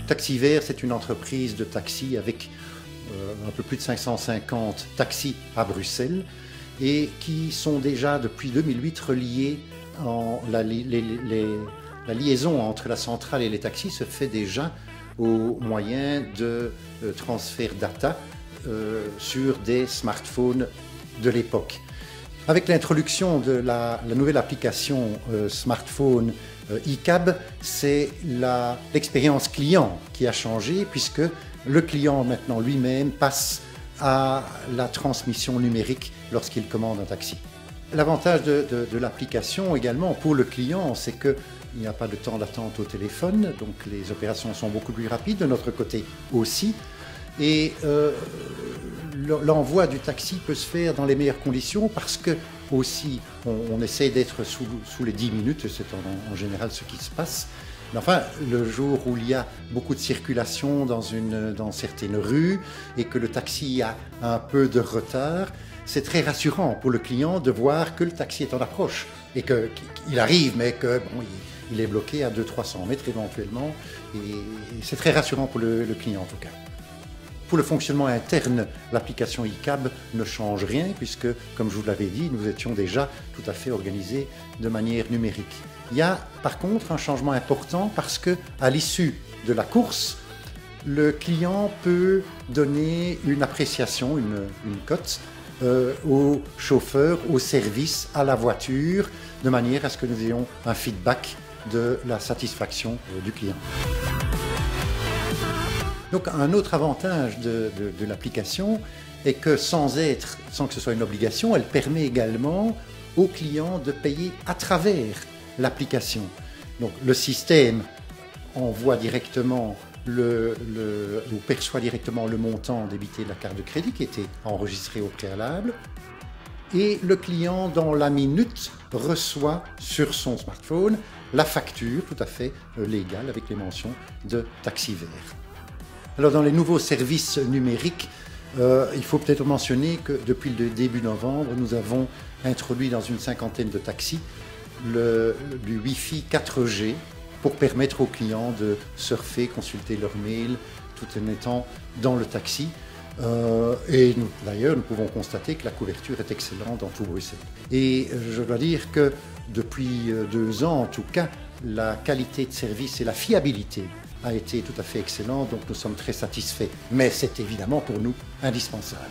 Taxi Vert, c'est une entreprise de taxi avec un peu plus de 550 taxis à Bruxelles et qui sont déjà depuis 2008 reliés. La liaison entre la centrale et les taxis se fait déjà au moyen de transfert data sur des smartphones de l'époque. Avec l'introduction de la nouvelle application smartphone eCab, c'est l'expérience client qui a changé puisque le client maintenant lui-même passe à la transmission numérique lorsqu'il commande un taxi. L'avantage de l'application également pour le client, c'est qu'il n'y a pas de temps d'attente au téléphone, donc les opérations sont beaucoup plus rapides, de notre côté aussi. Et l'envoi du taxi peut se faire dans les meilleures conditions parce que aussi on essaie d'être sous les 10 minutes, c'est en général ce qui se passe. Mais enfin, le jour où il y a beaucoup de circulation dans certaines rues et que le taxi a un peu de retard, c'est très rassurant pour le client de voir que le taxi est en approche et qu'il arrive, mais que il est bloqué à 200-300 mètres éventuellement. Et c'est très rassurant pour le client en tout cas. Pour le fonctionnement interne, l'application eCab ne change rien puisque, comme je vous l'avais dit, nous étions déjà tout à fait organisés de manière numérique. Il y a par contre un changement important parce qu'à l'issue de la course, le client peut donner une appréciation, une cote au chauffeur, au service, à la voiture, de manière à ce que nous ayons un feedback de la satisfaction du client. Donc un autre avantage de l'application est que sans que ce soit une obligation, elle permet également aux clients de payer à travers l'application. Donc le système envoie directement ou perçoit directement le montant débité de la carte de crédit qui était enregistré au préalable et le client dans la minute reçoit sur son smartphone la facture tout à fait légale avec les mentions de Taxi Vert. Alors dans les nouveaux services numériques, il faut peut-être mentionner que depuis le début novembre, nous avons introduit dans une cinquantaine de taxis du Wi-Fi 4G pour permettre aux clients de surfer, consulter leurs mails tout en étant dans le taxi. Et d'ailleurs, nous pouvons constater que la couverture est excellente dans tout Bruxelles. Et je dois dire que depuis 2 ans, en tout cas, la qualité de service et la fiabilité a été tout à fait excellente, donc nous sommes très satisfaits. Mais c'est évidemment pour nous indispensable.